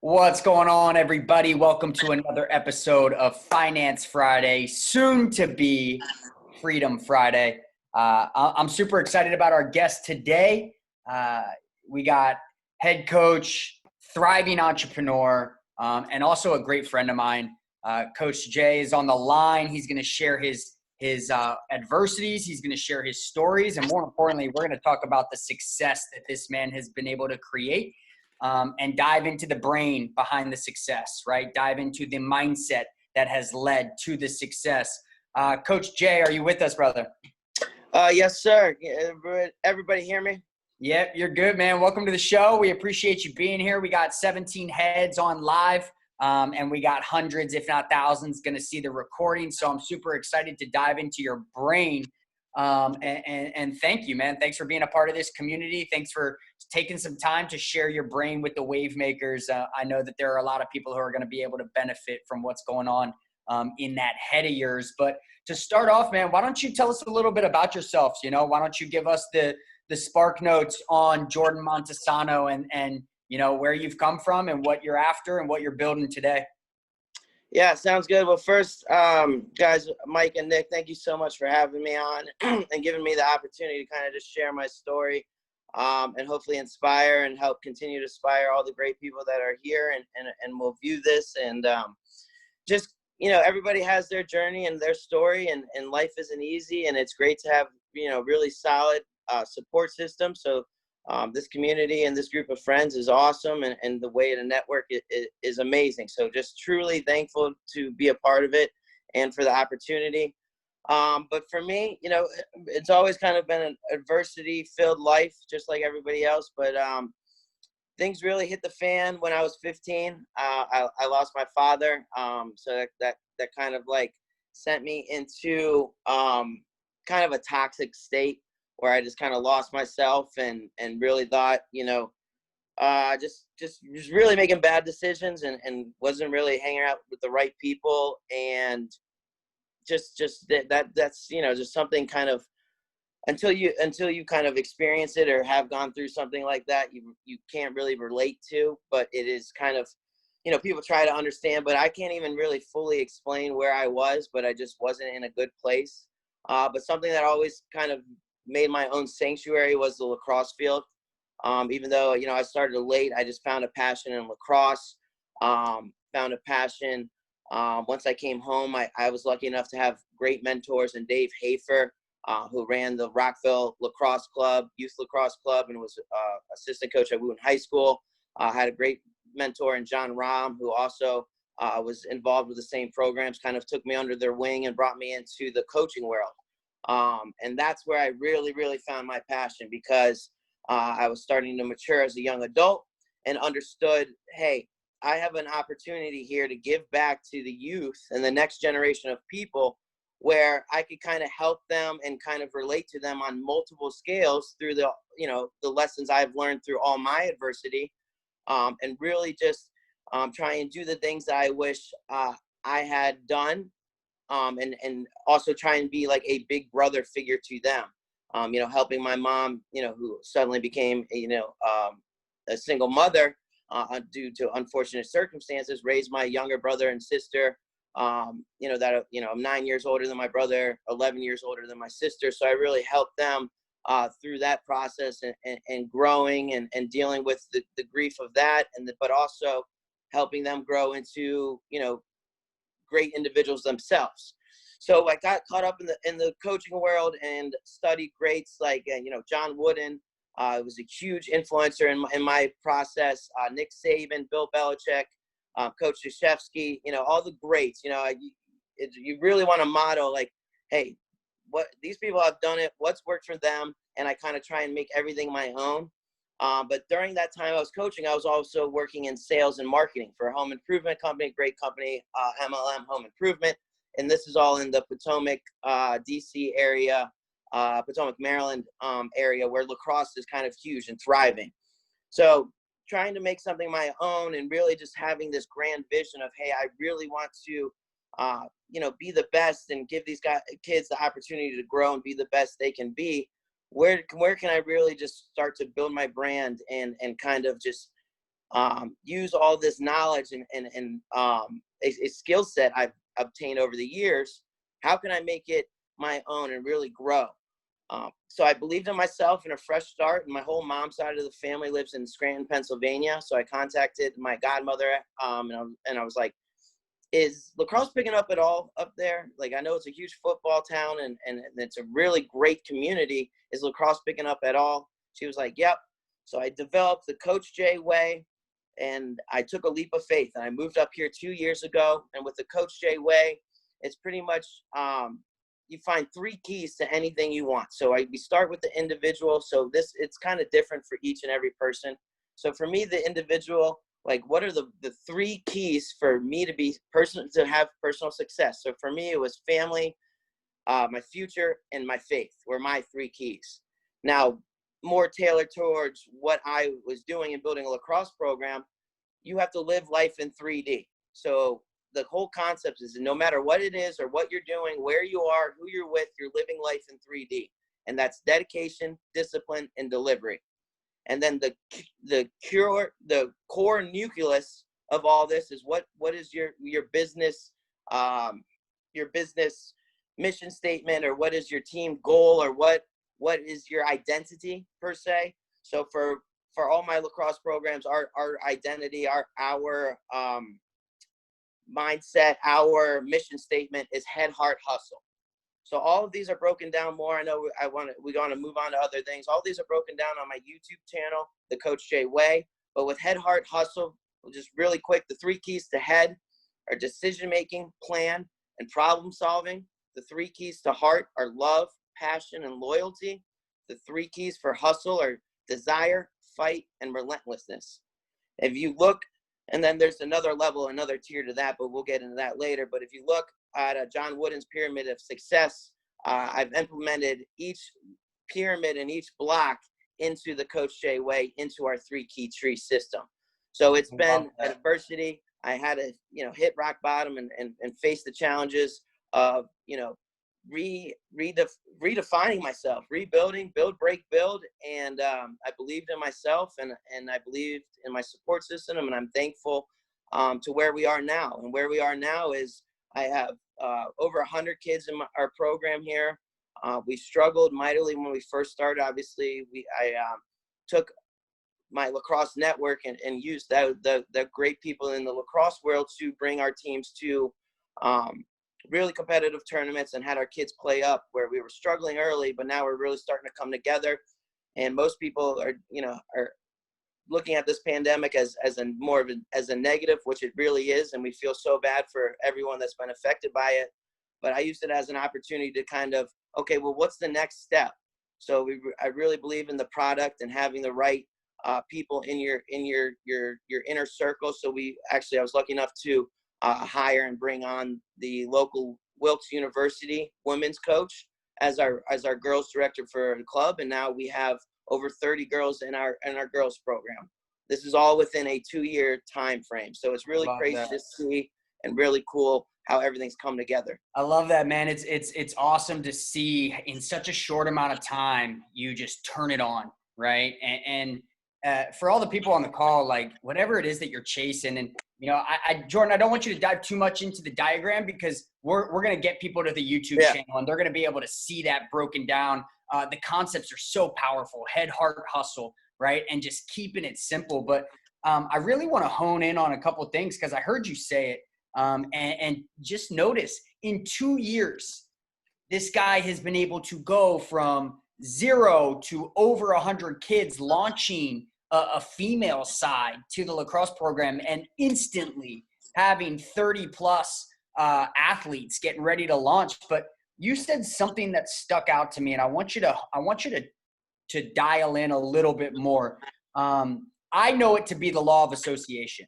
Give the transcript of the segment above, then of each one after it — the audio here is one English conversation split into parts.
What's going on, everybody? Welcome to another episode of Finance Friday, soon to be Freedom Friday. I'm super excited about our guest today. We got head coach, thriving entrepreneur, and also a great friend of mine. Coach Jay is on the line. He's going to share his adversities. He's going to share his stories, and more importantly, we're going to talk about the success that this man has been able to create. And dive into the brain behind the success, right? Dive into the mindset that has led to the success. Coach Jay, are you with us, brother? Yes, sir. Everybody hear me? Yep, you're good, man. Welcome to the show. We appreciate you being here. We got 17 heads on live, and we got hundreds, if not thousands, going to see the recording. So I'm super excited to dive into your brain. And thank you, man. Thanks for being a part of this community. Thanks for taking some time to share your brain with the wave makers. I know that there are a lot of people who are going to be able to benefit from what's going on in that head of yours. But to start off, man, why don't you tell us a little bit about yourselves? Why don't you give us the spark notes on Jordan Montesano and where you've come from and what you're after and what you're building today? Yeah, sounds good. Well, first, guys, Mike and Nick, thank you so much for having me on and giving me the opportunity to kind of just share my story and hopefully inspire and help continue to inspire all the great people that are here and will view this. And just, everybody has their journey and their story, and life isn't easy. And it's great to have, really solid support system. So this community and this group of friends is awesome, and the way to network is amazing. So just truly thankful to be a part of it and for the opportunity. But for me, it's always kind of been an adversity-filled life, just like everybody else. But things really hit the fan when I was 15. I lost my father, so that kind of like sent me into kind of a toxic state, where I just kind of lost myself and really thought, just really making bad decisions and wasn't really hanging out with the right people. And just that's, just something kind of, until you kind of experience it or have gone through something like that, you can't really relate to. But it is kind of, people try to understand, but I can't even really fully explain where I was, but I just wasn't in a good place. But something that always kind of made my own sanctuary was the lacrosse field. Even though, I started late, I just found a passion in lacrosse, found a passion. Once I came home, I was lucky enough to have great mentors, and Dave Hafer, who ran the Rockville Lacrosse Club, Youth Lacrosse Club, and was assistant coach at Wooten High School. Had a great mentor in John Rahm, who also was involved with the same programs, kind of took me under their wing and brought me into the coaching world. And that's where I really, really found my passion, because I was starting to mature as a young adult and understood, hey, I have an opportunity here to give back to the youth and the next generation of people, where I could kind of help them and kind of relate to them on multiple scales through the lessons I've learned through all my adversity, and really just try and do the things that I wish I had done. And also try and be like a big brother figure to them, helping my mom, who suddenly became, a single mother due to unfortunate circumstances, raise my younger brother and sister, I'm 9 years older than my brother, 11 years older than my sister. So I really helped them through that process and growing and dealing with the grief of that, but also helping them grow into, great individuals themselves. So I got caught up in the coaching world and studied greats like John Wooden. Was a huge influencer in my process. Nick Saban, Bill Belichick, Coach Krzyzewski. All the greats. You really want to model like, hey, what these people have done it. What's worked for them, and I kind of try and make everything my own. But during that time I was coaching, I was also working in sales and marketing for a home improvement company, great company, MLM Home Improvement. And this is all in the Potomac, DC area, Potomac, Maryland area, where lacrosse is kind of huge and thriving. So trying to make something my own and really just having this grand vision of, hey, I really want to, be the best and give these kids the opportunity to grow and be the best they can be. Where can I really just start to build my brand and kind of just use all this knowledge and a skill set I've obtained over the years. How can I make it my own and really grow? So I believed in myself and a fresh start. And my whole mom's side of the family lives in Scranton, Pennsylvania. So I contacted my godmother, and I was like, is lacrosse picking up at all up there? Like, I know it's a huge football town and it's a really great community. Is lacrosse picking up at all? She was like, yep. So I developed the Coach J way, and I took a leap of faith. And I moved up here 2 years ago. And with the Coach J way, it's pretty much you find 3 keys to anything you want. So we start with the individual. So it's kind of different for each and every person. So for me, the individual, like, what are the 3 keys for me to have personal success? So for me, it was family, my future, and my faith were my 3 keys. Now, more tailored towards what I was doing in building a lacrosse program, you have to live life in 3D. So the whole concept is no matter what it is or what you're doing, where you are, who you're with, you're living life in 3D. And that's dedication, discipline, and delivery. And then the core nucleus of all this is what is your business mission statement, or what is your team goal, or what is your identity per se. So for all my lacrosse programs, our identity, our mindset, our mission statement is head, heart, hustle. So all of these are broken down more. I know we're going to move on to other things. All these are broken down on my YouTube channel, the Coach J Way. But with head, heart, hustle, just really quick, the 3 keys to head are decision-making, plan, and problem solving. The 3 keys to heart are love, passion, and loyalty. The 3 keys for hustle are desire, fight, and relentlessness. If you look, and then there's another level, another tier to that, but we'll get into that later. But if you look at John Wooden's pyramid of success, I've implemented each pyramid and each block into the Coach J Way, into our 3 key tree system. So it's been adversity. I had to, hit rock bottom and face the challenges of, redefining myself, rebuilding, build, break, build. And I believed in myself and I believed in my support system, and I'm thankful to where we are now. And where we are now is I have over 100 kids in our program here. We struggled mightily when we first started. Obviously, I took my lacrosse network and used the great people in the lacrosse world to bring our teams to really competitive tournaments, and had our kids play up where we were struggling early, but now we're really starting to come together. And most people are looking at this pandemic as a negative, which it really is. And we feel so bad for everyone that's been affected by it. But I used it as an opportunity to kind of, okay, well, what's the next step? So I really believe in the product and having the right people in your inner circle. So I was lucky enough to hire and bring on the local Wilkes University women's coach as our girls director for the club, and now we have over 30 girls in our girls program. This is all within a 2-year time frame, so it's really crazy to see and really cool how everything's come together. I love that, man. It's awesome to see in such a short amount of time you just turn it on, right? And for all the people on the call, like whatever it is that you're chasing, and Jordan, I don't want you to dive too much into the diagram, because we're going to get people to the YouTube channel and they're going to be able to see that broken down. The concepts are so powerful: head, heart, hustle, right? And just keeping it simple. But I really want to hone in on a couple of things, because I heard you say it. And just notice, in 2 years, this guy has been able to go from 0 to over 100 kids, launching a female side to the lacrosse program, and instantly having 30 plus athletes getting ready to launch. But you said something that stuck out to me, and I want you to dial in a little bit more. I know it to be the law of association,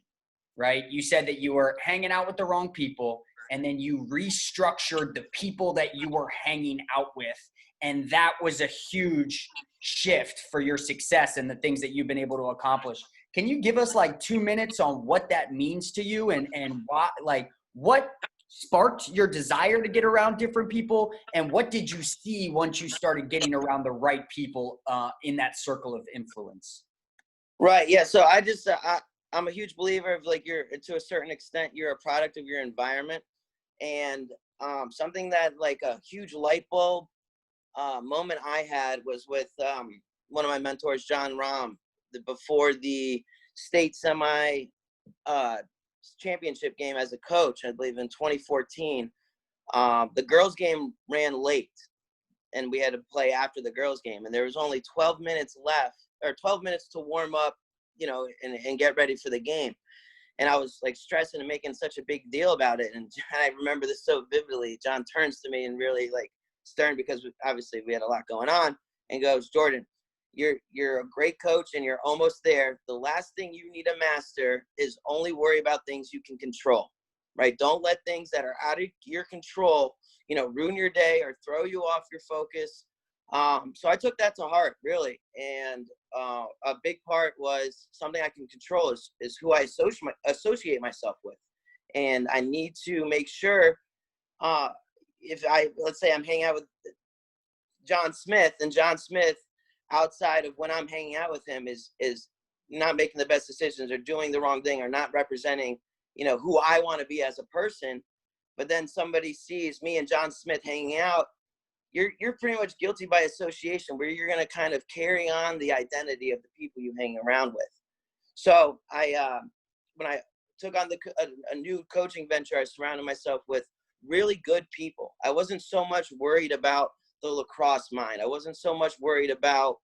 right? You said that you were hanging out with the wrong people, and then you restructured the people that you were hanging out with. And that was a huge shift for your success and the things that you've been able to accomplish. Can you give us like 2 minutes on what that means to you, and why, like, what sparked your desire to get around different people, and what did you see once you started getting around the right people in that circle of influence? Right. Yeah. So I I'm a huge believer of like you're to a certain extent you're a product of your environment, and something that like a huge light bulb moment I had was with one of my mentors, John Rahm, before the state semi uh, championship game as a coach, I believe in 2014. The girls' game ran late, and we had to play after the girls' game, and there was only 12 minutes left, or 12 minutes to warm up, you know, and get ready for the game. And I was like stressing and making such a big deal about it. And I remember this so vividly. John turns to me and really like stern, because obviously we had a lot going on, and goes, "Jordan, you're a great coach and you're almost there. The last thing you need to master is only worry about things you can control, right? Don't let things that are out of your control, you know, ruin your day or throw you off your focus." So I took that to heart, really. And a big part was something I can control is who I associate myself with. And I need to make sure, let's say I'm hanging out with John Smith, and John Smith, outside of when I'm hanging out with him, is not making the best decisions or doing the wrong thing or not representing, you know, who I want to be as a person. But then somebody sees me and John Smith hanging out, you're pretty much guilty by association, where you're going to kind of carry on the identity of the people you hang around with. So when I took on a new coaching venture, I surrounded myself with really good people. I wasn't so much worried about the lacrosse mind. I wasn't so much worried about,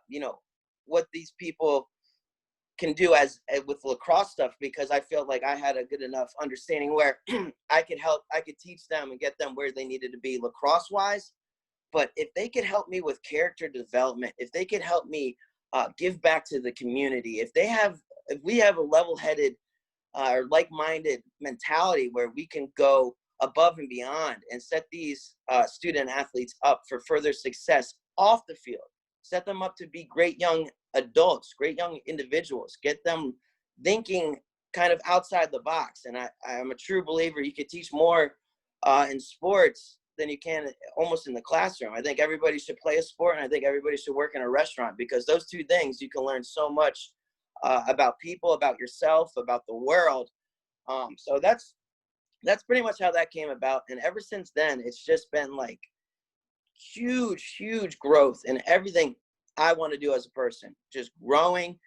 you know, what these people can do with lacrosse stuff, because I felt like I had a good enough understanding where I could teach them and get them where they needed to be lacrosse wise. But if they could help me with character development, if they could help me give back to the community, if we have a level-headed or like-minded mentality where we can go above and beyond and set these student athletes up for further success off the field, set them up to be great young adults, great young individuals, get them thinking kind of outside the box. And I'm a true believer you could teach more in sports than you can almost in the classroom. I think everybody should play a sport, and I think everybody should work in a restaurant, because those two things, you can learn so much about people, about yourself, about the world. So that's pretty much how that came about. And ever since then, it's just been like huge growth in everything I want to do as a person, just growing,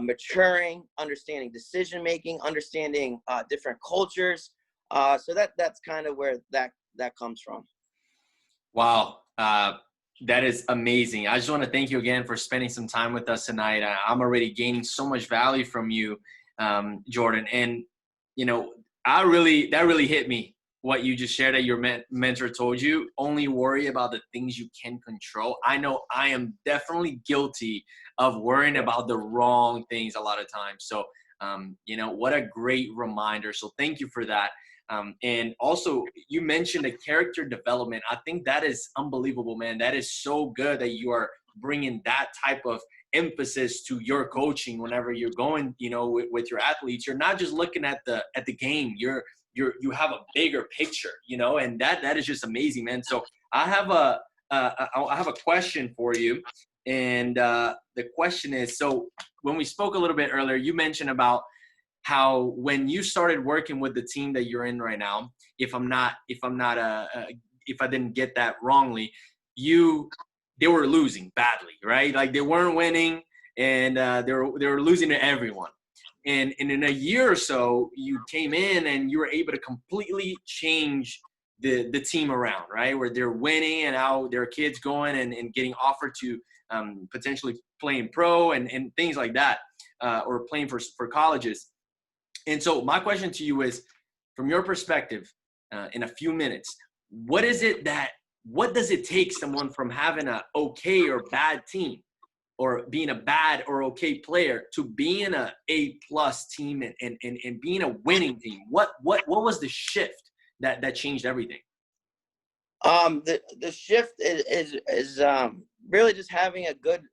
maturing, understanding decision making, understanding different cultures. So that's kind of where that comes from. Wow. That is amazing. I just want to thank you again for spending some time with us tonight. I'm already gaining so much value from you, Jordan. And, you know, that really hit me, what you just shared, that your mentor told you. Only worry about the things you can control. I know I am definitely guilty of worrying about the wrong things a lot of times. So, you know, what a great reminder. So thank you for that. And also, you mentioned the character development. I think that is unbelievable, man. That is so good that you are bringing that type of emphasis to your coaching whenever you're going, you know, with your athletes. You're not just looking at the game. You have a bigger picture, you know, and that is just amazing, man. So I have a question for you, and the question is: so when we spoke a little bit earlier, you mentioned about how when you started working with the team that you're in right now, if I didn't get that wrongly, they were losing badly, right? Like they weren't winning, and they were losing to everyone. And in a year or so, you came in and you were able to completely change the team around, right? Where they're winning, and how their kids going and getting offered to potentially playing pro and things like that, or playing for colleges. And so my question to you is, from your perspective, in a few minutes, what does it take someone from having a okay or bad team, or being a bad or okay player, to being a A+ team and being a winning team? What was the shift that changed everything? The shift is really just having a good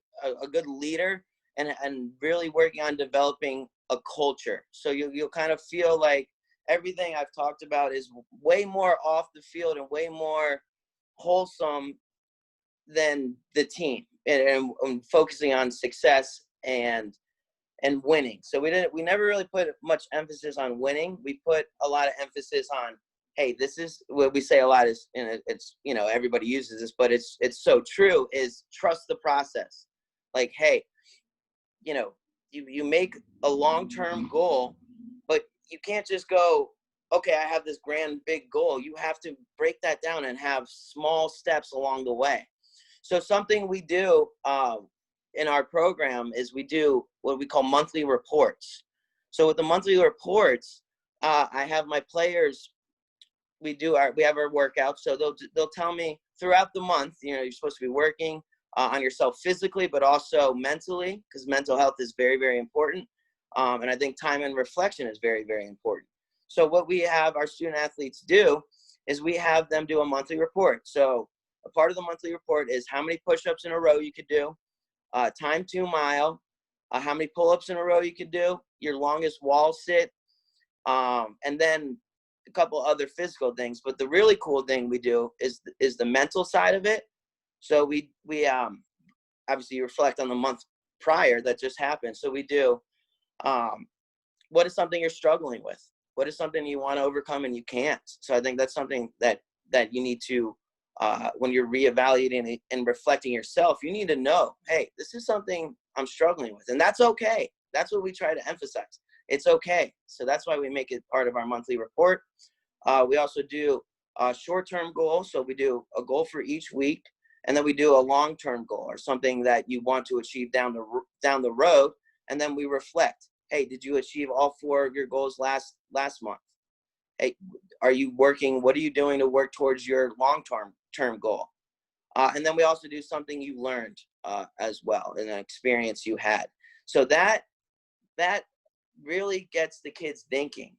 leader, and really working on developing a culture. So you'll kind of feel like everything I've talked about is way more off the field and way more wholesome than the team, and focusing on success and and winning. So we never really put much emphasis on winning. We put a lot of emphasis on, hey, this is what we say a lot is, and it's, you know, everybody uses this, but it's so true, is trust the process. Like, hey, you know, you make a long-term goal, but you can't just go, okay, I have this grand big goal. You have to break that down and have small steps along the way. So something we do in our program is we do what we call monthly reports. So with the monthly reports, I have my players, we have our workouts. So they'll tell me throughout the month, you know, you're supposed to be working on yourself physically, but also mentally, because mental health is very, very important. And I think time and reflection is very, very important. So what we have our student athletes do is we have them do a monthly report. So a part of the monthly report is how many push-ups in a row you could do, time to mile, how many pull-ups in a row you could do, your longest wall sit, and then a couple other physical things. But the really cool thing we do is the mental side of it. So we obviously reflect on the month prior that just happened. So we do, what is something you're struggling with? What is something you want to overcome and you can't? So I think that's something that you need to, when you're reevaluating and reflecting yourself, you need to know, hey, this is something I'm struggling with, and that's okay. That's what we try to emphasize. It's okay. So that's why we make it part of our monthly report. We also do a short-term goal. So we do a goal for each week, and then we do a long-term goal or something that you want to achieve down the road. And then we reflect, hey, did you achieve all 4 of your goals last month? Hey, are you working? What are you doing to work towards your long-term goal? And then we also do something you learned as well, and an experience you had. So that really gets the kids thinking.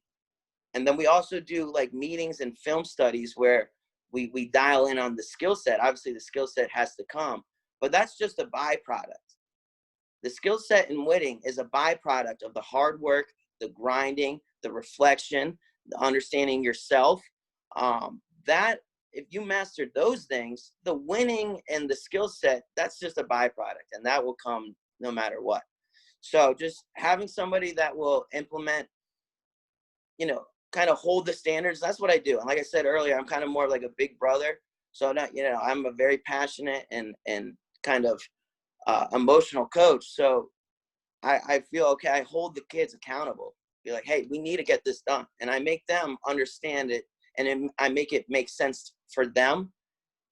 And then we also do like meetings and film studies where we dial in on the skill set. Obviously, the skill set has to come, but that's just a byproduct. The skill set in winning is a byproduct of the hard work, the grinding, the reflection, the understanding yourself. That if you master those things, the winning and the skill set, that's just a byproduct, and that will come no matter what. So just having somebody that will implement, you know, kind of hold the standards. That's what I do. And like I said earlier, I'm kind of more like a big brother. So not, you know, I'm a very passionate and kind of emotional coach. So I feel, okay, I hold the kids accountable. Be like, hey, we need to get this done. And I make them understand it, and I make it make sense for them.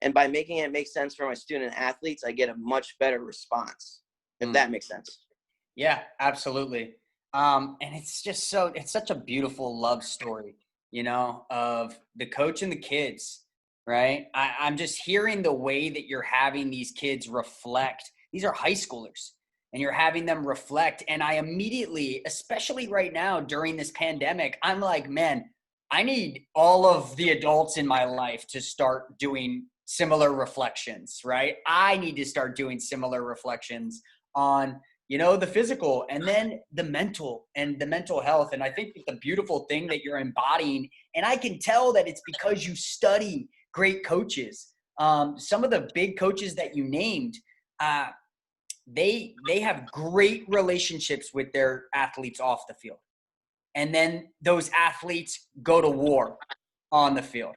And by making it make sense for my student athletes, I get a much better response, if that makes sense. Yeah, absolutely. And it's such a beautiful love story, you know, of the coach and the kids, right? I'm just hearing the way that you're having these kids reflect. These are high schoolers, and you're having them reflect. And I immediately, especially right now during this pandemic, I'm like, man, I need all of the adults in my life to start doing similar reflections, right? I need to start doing similar reflections on, you know, the physical and then the mental health. And I think that the beautiful thing that you're embodying, and I can tell that it's because you study great coaches. Some of the big coaches that you named, they have great relationships with their athletes off the field. And then those athletes go to war on the field,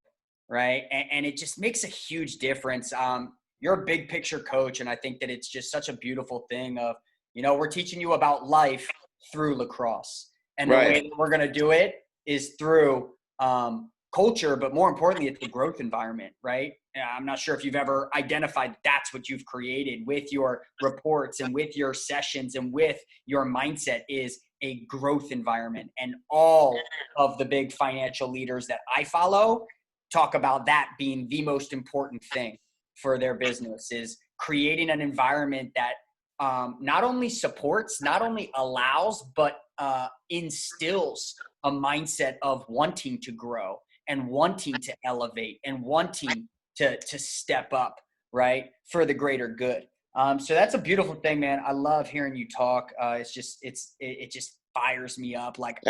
right? And it just makes a huge difference. You're a big picture coach, and I think that it's just such a beautiful thing of, you know, we're teaching you about life through lacrosse. And the way that we're going to do it is through culture, but more importantly, it's the growth environment, right? I'm not sure if you've ever identified that's what you've created with your reports and with your sessions and with your mindset is a growth environment. And all of the big financial leaders that I follow talk about that being the most important thing for their business, is creating an environment that not only supports, not only allows, but instills a mindset of wanting to grow and wanting to elevate and wanting to step up, right, for the greater good. So that's a beautiful thing, man. I love hearing you talk. It just fires me up. Like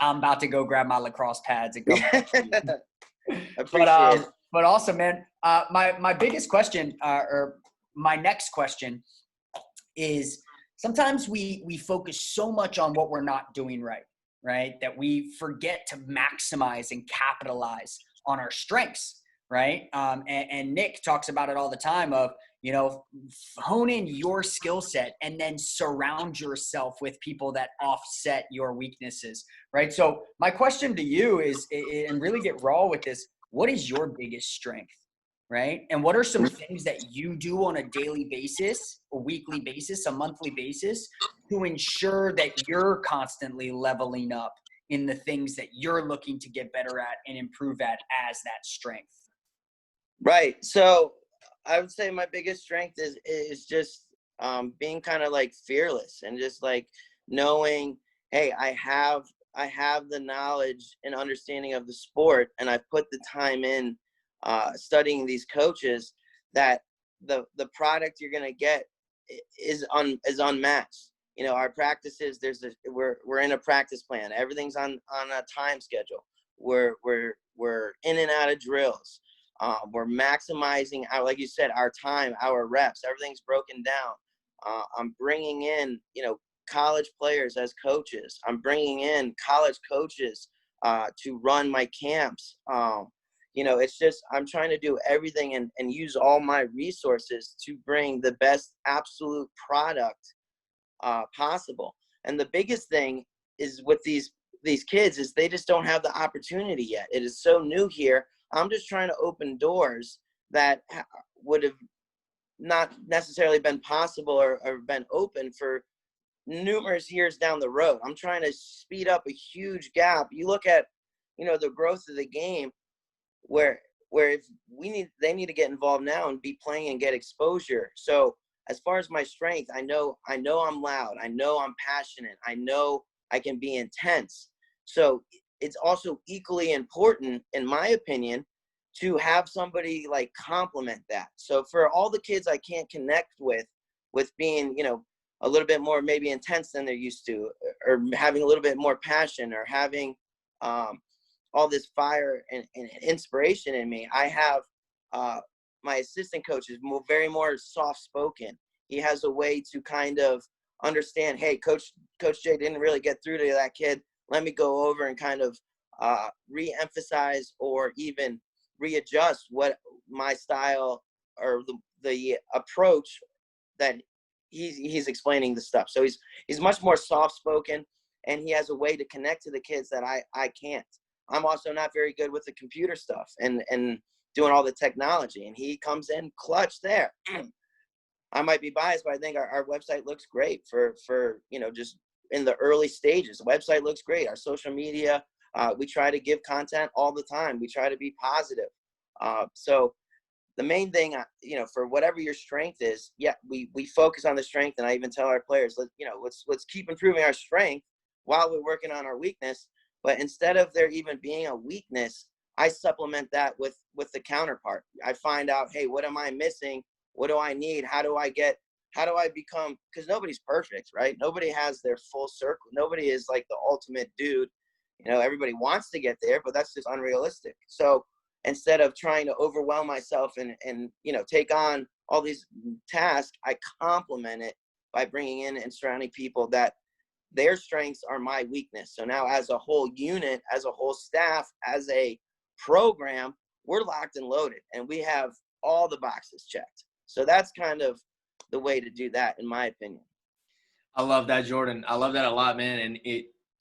I'm about to go grab my lacrosse pads and go. Appreciate it. But also, man, my biggest question, or my next question, is sometimes we focus so much on what we're not doing right? That we forget to maximize and capitalize on our strengths, right? And Nick talks about it all the time of, hone in your skill set and then surround yourself with people that offset your weaknesses, right? So my question to you is, and really get raw with this, what is your biggest strength, right? And what are some things that you do on a daily basis, a weekly basis, a monthly basis to ensure that you're constantly leveling up in the things that you're looking to get better at and improve at as that strength? Right. So I would say my biggest strength is just being kind of like fearless and just like knowing, hey, I have the knowledge and understanding of the sport, and I've put the time in studying these coaches, that the product you're gonna get is unmatched. Our practices, we're in a practice plan. Everything's on a time schedule. We're in and out of drills. We're maximizing like you said, our time, our reps. Everything's broken down. I'm bringing in, college players as coaches. I'm bringing in college coaches to run my camps. It's just, I'm trying to do everything and use all my resources to bring the best absolute product possible. And the biggest thing is with these kids is they just don't have the opportunity yet. It is so new here. I'm just trying to open doors that would have not necessarily been possible or been open for numerous years down the road. I'm trying to speed up a huge gap. You look at, the growth of the game, where if they need to get involved now and be playing and get exposure. So as far as my strength, I know I'm loud. I know I'm passionate. I know I can be intense. So it's also equally important, in my opinion, to have somebody like complement that. So for all the kids I can't connect with being, a little bit more maybe intense than they're used to, or having a little bit more passion, or having all this fire and inspiration in me, I have my assistant coach is very more soft-spoken. He has a way to kind of understand, hey, Coach Jay didn't really get through to that kid. Let me go over and kind of re-emphasize or even readjust what my style or the approach that he's explaining the stuff. So he's much more soft-spoken, and he has a way to connect to the kids that I can't. I'm also not very good with the computer stuff and doing all the technology, and he comes in clutch there. I might be biased, but I think our website looks great for just in the early stages. The website looks great. Our social media, we try to give content all the time. We try to be positive. So the main thing, for whatever your strength is, we focus on the strength, and I even tell our players, let's keep improving our strength while we're working on our weakness. But instead of there even being a weakness, I supplement that with the counterpart. I find out, hey, what am I missing? What do I need? How do I become, because nobody's perfect, right? Nobody has their full circle. Nobody is like the ultimate dude. Everybody wants to get there, but that's just unrealistic. So instead of trying to overwhelm myself and take on all these tasks, I complement it by bringing in and surrounding people that their strengths are my weakness. So now as a whole unit, as a whole staff, as a program, we're locked and loaded, and we have all the boxes checked. So that's kind of the way to do that, in my opinion. I love that, Jordan. I love that a lot, man. And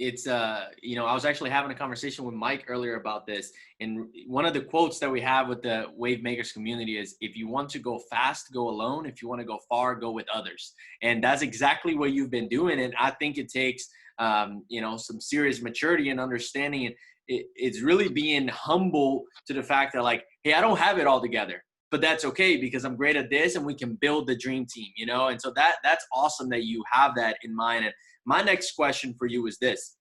it's I was actually having a conversation with Mike earlier about this. And one of the quotes that we have with the Wave Makers community is, if you want to go fast, go alone. If you want to go far, go with others. And that's exactly what you've been doing. And I think it takes, some serious maturity and understanding. And it's really being humble to the fact that, like, hey, I don't have it all together, but that's okay, because I'm great at this and we can build the dream team, And so that's awesome that you have that in mind. And my next question for you is this.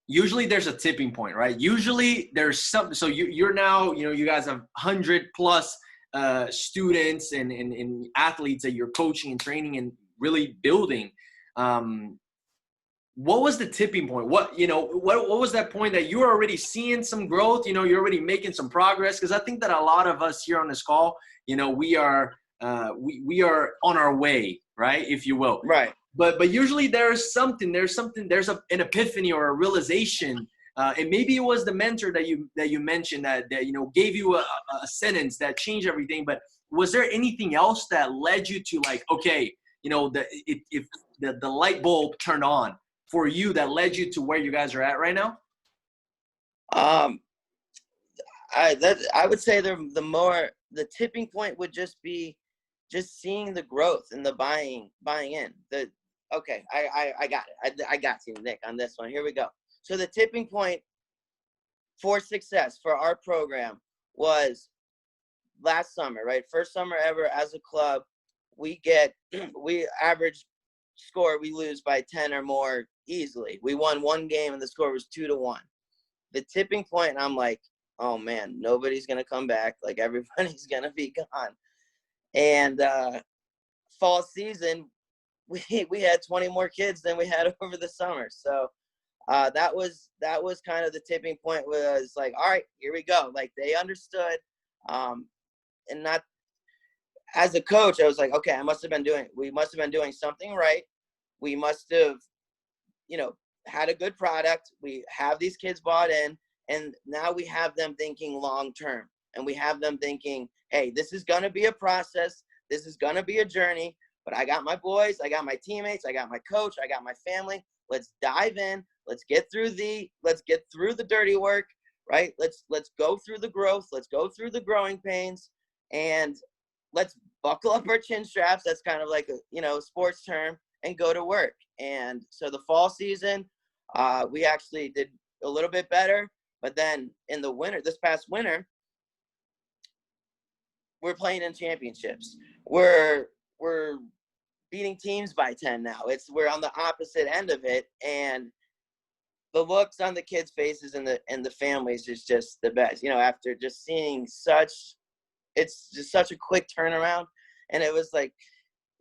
Usually there's a tipping point, right? Usually there's something. So you're now, you guys have 100 plus students and athletes that you're coaching and training and really building. What was the tipping point? What was that point that you were already seeing some growth? You're already making some progress? Because I think that a lot of us here on this call, we are we are on our way, right, if you will. Right. But usually there's an epiphany or a realization, and maybe it was the mentor that you mentioned that gave you a sentence that changed everything. But was there anything else that led you to, like, okay, if the light bulb turned on for you that led you to where you guys are at right now? I would say the tipping point would just be just seeing the growth and the buying in. I got it. I got you, Nick, on this one. Here we go. So the tipping point for success for our program was last summer, right? First summer ever as a club. We average score, we lose by 10 or more easily. We won one game and the score was 2-1. The tipping point, and I'm like, oh man, nobody's going to come back. Like, everybody's going to be gone. And fall season, we had 20 more kids than we had over the summer. So that was kind of the tipping point. Was like, all right, here we go. Like, they understood. And not, as a coach, I was like, okay, we must have been doing something right. We must have, had a good product. We have these kids bought in, and now we have them thinking long-term, and we have them thinking, hey, this is going to be a process. This is going to be a journey, but I got my boys, I got my teammates, I got my coach, I got my family. Let's dive in. Let's get through the dirty work, right? Let's go through the growth. Let's go through the growing pains, and let's buckle up our chin straps. That's kind of like a, sports term, and go to work. And so the fall season, we actually did a little bit better, but then in the winter, this past winter, we're playing in championships. We're beating teams by 10 now. We're on the opposite end of it, and the looks on the kids' faces and the families is just the best. After just seeing it's just such a quick turnaround, and it was like,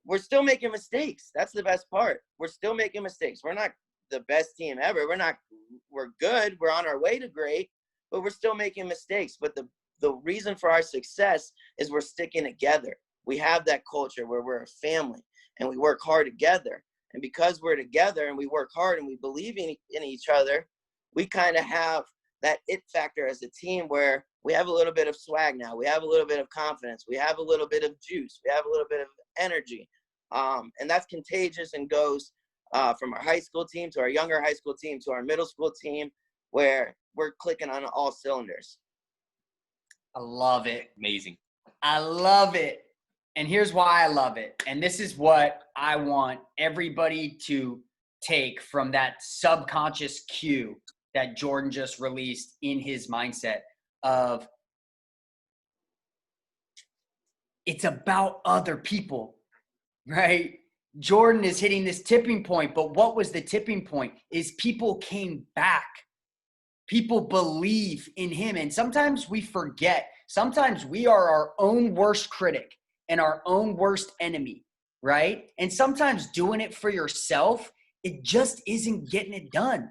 we're still making mistakes. That's the best part. We're still making mistakes. We're not the best team ever. We're good. We're on our way to great, but we're still making mistakes. But the reason for our success is we're sticking together. We have that culture where we're a family and we work hard together. And because we're together and we work hard and we believe in each other, we kind of have that it factor as a team where we have a little bit of swag now. We have a little bit of confidence. We have a little bit of juice. We have a little bit of energy. And that's contagious and goes from our high school team to our younger high school team to our middle school team, where we're clicking on all cylinders. I love it. Amazing. I love it. And here's why I love it. And this is what I want everybody to take from that subconscious cue that Jordan just released in his mindset of, it's about other people, right? Jordan is hitting this tipping point, but what was the tipping point? Is people came back. People believe in him. And sometimes we forget. Sometimes we are our own worst critic and our own worst enemy, right? And sometimes doing it for yourself, it just isn't getting it done.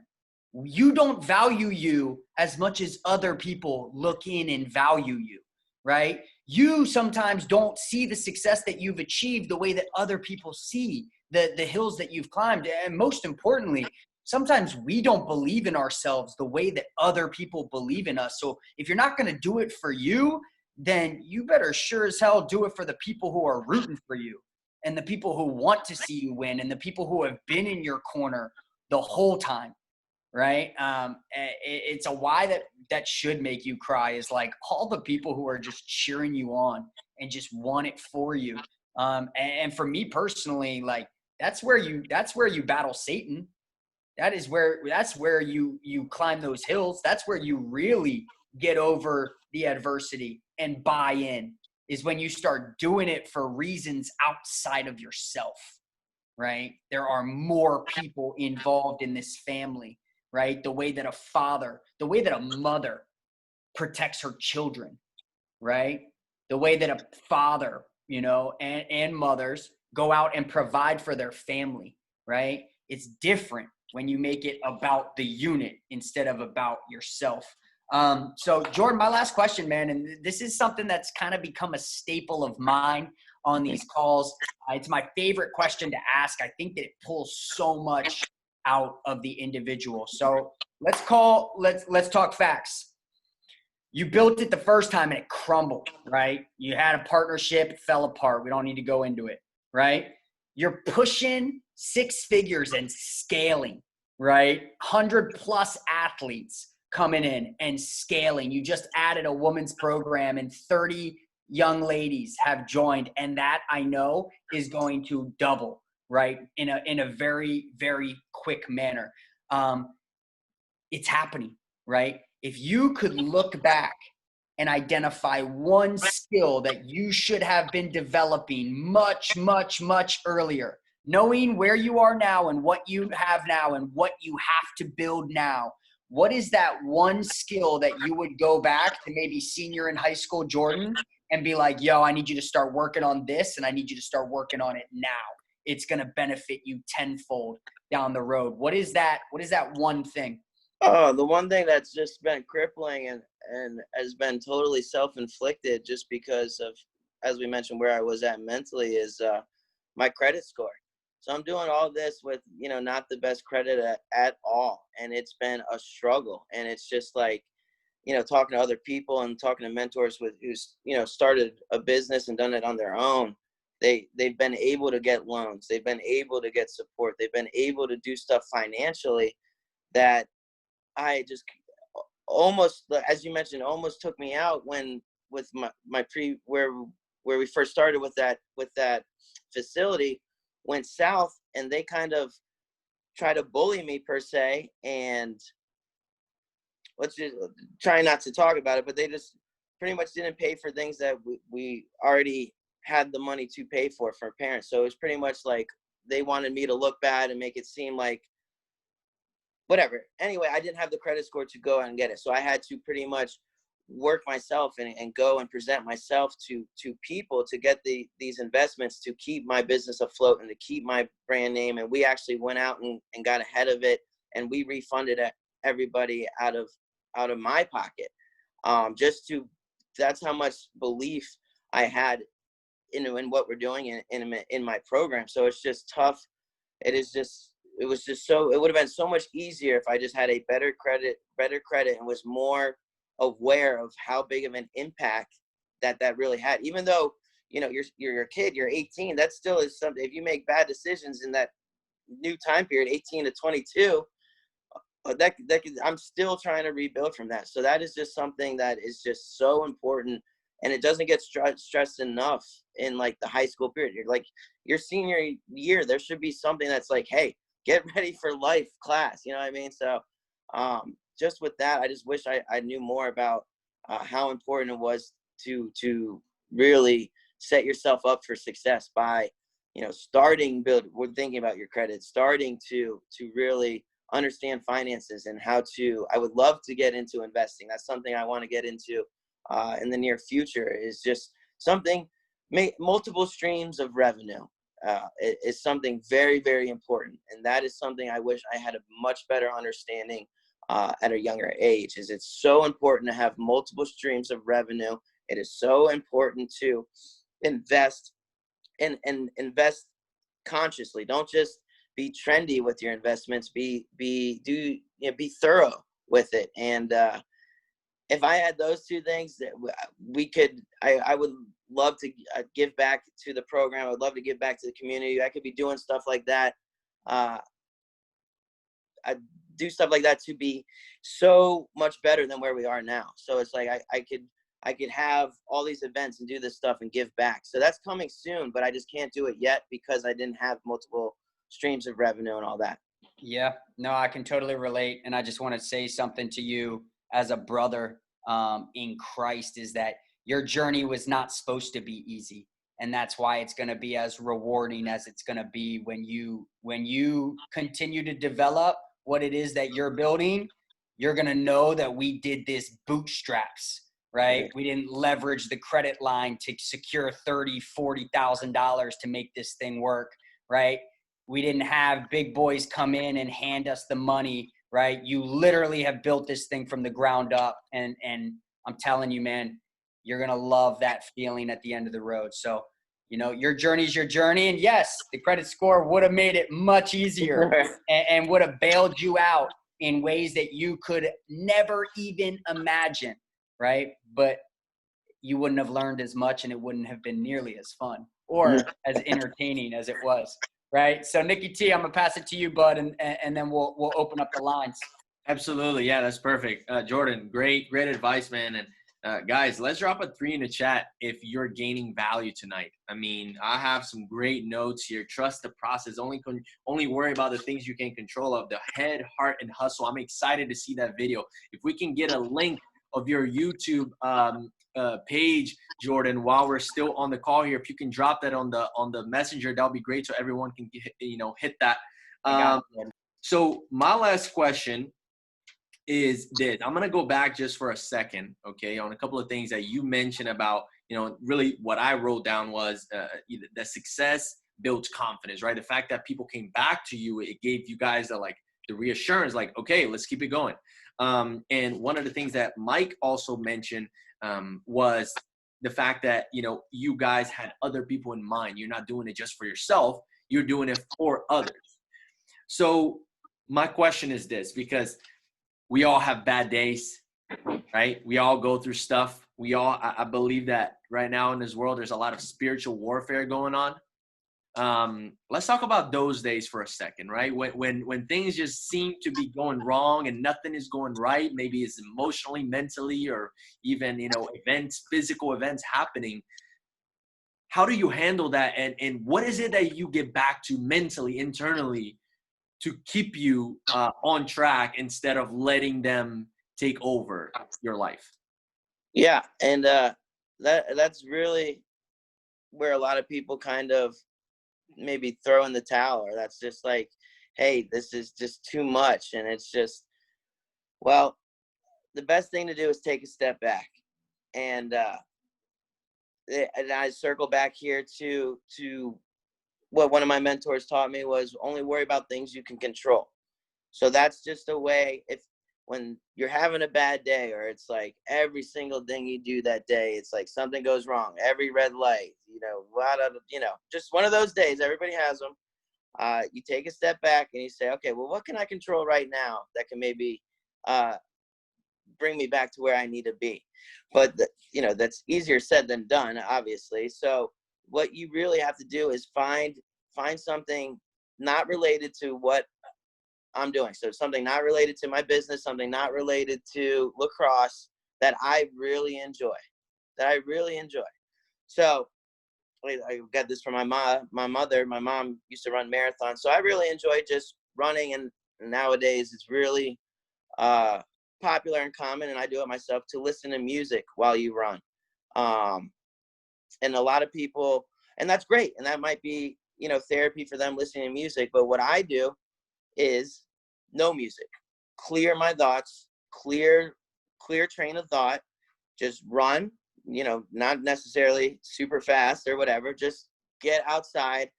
You don't value you as much as other people look in and value you, right? You sometimes don't see the success that you've achieved the way that other people see the hills that you've climbed. And most importantly, sometimes we don't believe in ourselves the way that other people believe in us. So if you're not going to do it for you, then you better sure as hell do it for the people who are rooting for you and the people who want to see you win and the people who have been in your corner the whole time, right? It's a why that should make you cry, is like all the people who are just cheering you on and just want it for you. And for me personally, like that's where you battle Satan. That's where you climb those hills. That's where you really get over the adversity and buy in, is when you start doing it for reasons outside of yourself, right? There are more people involved in this family, right? The way that a father, the way that a mother protects her children, right? The way that a father, and mothers go out and provide for their family, right? It's different when you make it about the unit instead of about yourself. So Jordan, my last question, man, and this is something that's kind of become a staple of mine on these calls. It's my favorite question to ask. I think that it pulls so much out of the individual. So let's talk facts. You built it the first time and it crumbled, right? You had a partnership, it fell apart. We don't need to go into it, right? You're pushing 6 figures and scaling, right? 100+ athletes coming in and scaling. You just added a women's program and 30 young ladies have joined, and that I know is going to double, right? In a very, very quick manner. It's happening, right? If you could look back and identify one skill that you should have been developing much, much, much earlier, knowing where you are now and what you have now and what you have to build now, what is that one skill that you would go back to maybe senior in high school Jordan and be like, yo, I need you to start working on this and I need you to start working on it now. It's going to benefit you tenfold down the road. What is that one thing? Oh, the one thing that's just been crippling and has been totally self-inflicted just because of, as we mentioned, where I was at mentally is my credit score. So I'm doing all this with, not the best credit at all. And it's been a struggle. And it's just like, talking to other people and talking to mentors who's, started a business and done it on their own. They've been able to get loans. They've been able to get support. They've been able to do stuff financially that I just almost, as you mentioned, almost took me out when with my where we first started with that facility went south, and they kind of try to bully me per se, and let's just try not to talk about it, but they just pretty much didn't pay for things that we already had the money to pay for parents. So it was pretty much like they wanted me to look bad and make it seem like whatever. Anyway, I didn't have the credit score to go and get it. So I had to pretty much work myself and go and present myself to people to get these investments to keep my business afloat and to keep my brand name. And we actually went out and got ahead of it, and we refunded everybody out of my pocket. That's how much belief I had in what we're doing in my program. So it's just tough. It would have been so much easier if I just had a better credit and was more aware of how big of an impact that really had. Even though, you're a kid, you're 18, that still is something. If you make bad decisions in that new time period, 18 to 22, I'm still trying to rebuild from that. So that is just something that is just so important. And it doesn't get stressed enough in like the high school period. You're like your senior year, there should be something that's like, hey, get ready for life class. You know what I mean? So just with that, I just wish I knew more about how important it was to really set yourself up for success by, we're thinking about your credit, starting to really understand finances and I would love to get into investing. That's something I want to get into in the near future, is just something, multiple streams of revenue. Is something very, very important. And that is something I wish I had a much better understanding at a younger age. Is it's so important to have multiple streams of revenue. It is so important to invest and invest consciously. Don't just be trendy with your investments. Be thorough with it. And if I had those two things, I would love to give back to the program. I would love to give back to the community. I could be doing stuff like that. I do stuff like that to be so much better than where we are now. So it's like I could have all these events and do this stuff and give back. So that's coming soon, but I just can't do it yet because I didn't have multiple streams of revenue and all that. Yeah, no, I can totally relate. And I just want to say something to you as a brother in Christ, is that your journey was not supposed to be easy. And that's why it's going to be as rewarding as it's going to be when you continue to develop what it is that you're building. You're going to know that we did this bootstraps, right? We didn't leverage the credit line to secure $30,000-$40,000 to make this thing work, right? We didn't have big boys come in and hand us the money, right? You literally have built this thing from the ground up. And I'm telling you, man, you're going to love that feeling at the end of the road. So You know, your journey's your journey. And yes, the credit score would have made it much easier and would have bailed you out in ways that you could never even imagine, right? But you wouldn't have learned as much, and it wouldn't have been nearly as fun or as entertaining as it was, right? So Nikki T, I'm gonna pass it to you, bud, and then we'll open up the lines. Absolutely. Yeah, that's perfect. Jordan, great advice, man. And guys, let's drop a 3 in the chat if you're gaining value tonight. I mean, I have some great notes here. Trust the process. Only worry about the things you can control of, the head, heart, and hustle. I'm excited to see that video. If we can get a link of your YouTube page, Jordan, while we're still on the call here, if you can drop that on the messenger, that'll be great so everyone can hit that. So my last question is this. I'm going to go back just for a second, okay, on a couple of things that you mentioned about, really what I wrote down was that success builds confidence, right? The fact that people came back to you, it gave you guys the reassurance, like, okay, let's keep it going. And one of the things that Mike also mentioned was the fact that, you guys had other people in mind. You're not doing it just for yourself. You're doing it for others. So my question is this, because we all have bad days, right? We all go through stuff. I believe that right now in this world, there's a lot of spiritual warfare going on. Let's talk about those days for a second, right? When things just seem to be going wrong and nothing is going right, maybe it's emotionally, mentally, or even, physical events happening. How do you handle that? And what is it that you get back to mentally, internally, to keep you on track instead of letting them take over your life? Yeah. And that's really where a lot of people kind of maybe throw in the towel, or that's just like, hey, this is just too much. And it's just, well, the best thing to do is take a step back. And I circle back here to what one of my mentors taught me was only worry about things you can control. So that's just a way, when you're having a bad day, or it's like every single thing you do that day, it's like something goes wrong, every red light, just one of those days, everybody has them. You take a step back and you say, okay, well, what can I control right now that can maybe bring me back to where I need to be? But that's easier said than done, obviously. So what you really have to do is find something not related to what I'm doing. So something not related to my business, something not related to lacrosse that I really enjoy. So I got this from my mother. My mom used to run marathons. So I really enjoy just running. And nowadays it's really popular and common, and I do it myself, to listen to music while you run. And a lot of people, and that's great. And that might be, therapy for them, listening to music. But what I do is no music, clear my thoughts, clear train of thought, just run, not necessarily super fast or whatever, just get outside.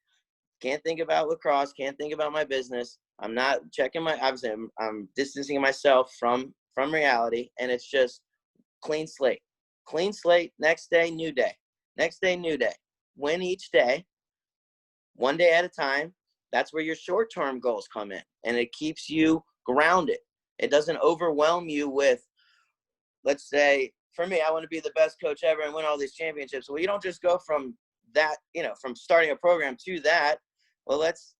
Can't think about lacrosse, can't think about my business. I'm not checking obviously I'm distancing myself from reality, and it's just clean slate, next day, new day, win each day, one day at a time. That's where your short-term goals come in, and it keeps you grounded. It doesn't overwhelm you with, let's say, for me, I want to be the best coach ever and win all these championships. Well, you don't just go from that, from starting a program to that. Well, let's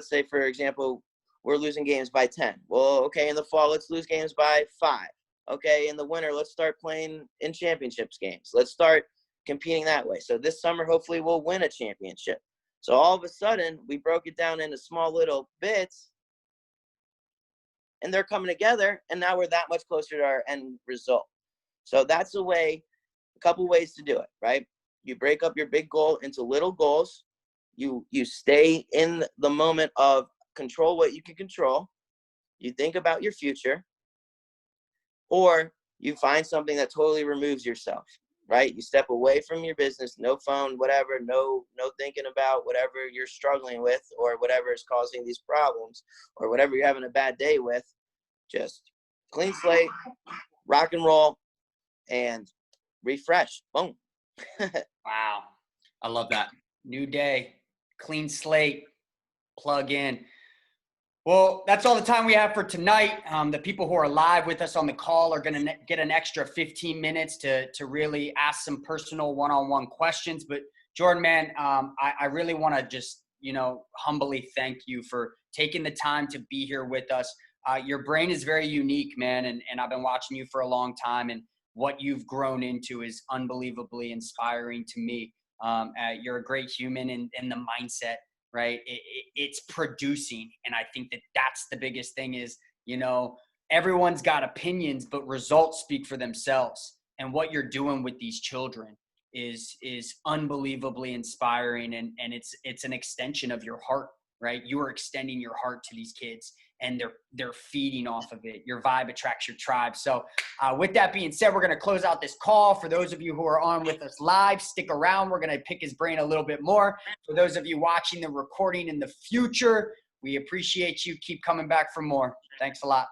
say, for example, we're losing games by 10. Well, okay, in the fall, let's lose games by 5. Okay, in the winter, let's start playing in championships games. Let's start competing that way. So this summer, hopefully, we'll win a championship. So all of a sudden, we broke it down into small little bits, and they're coming together, and now we're that much closer to our end result. So that's a couple ways to do it, right? You break up your big goal into little goals. You stay in the moment of control what you can control. You think about your future, or you find something that totally removes yourself. Right? You step away from your business, no phone, whatever, no thinking about whatever you're struggling with, or whatever is causing these problems, or whatever you're having a bad day with. Just clean slate, rock and roll, and refresh. Boom. Wow. I love that. New day, clean slate, plug in. Well, that's all the time we have for tonight. The people who are live with us on the call are going to get an extra 15 minutes to really ask some personal one-on-one questions. But Jordan, man, I really want to just, humbly thank you for taking the time to be here with us. Your brain is very unique, man, and I've been watching you for a long time, and what you've grown into is unbelievably inspiring to me. You're a great human, and the mindset, right? It's producing. And I think that that's the biggest thing is, everyone's got opinions, but results speak for themselves. And what you're doing with these children is unbelievably inspiring. And it's an extension of your heart, right? You are extending your heart to these kids, and they're feeding off of it. Your vibe attracts your tribe. So with that being said, we're going to close out this call. For those of you who are on with us live, stick around. We're going to pick his brain a little bit more. For those of you watching the recording in the future, we appreciate you. Keep coming back for more. Thanks a lot.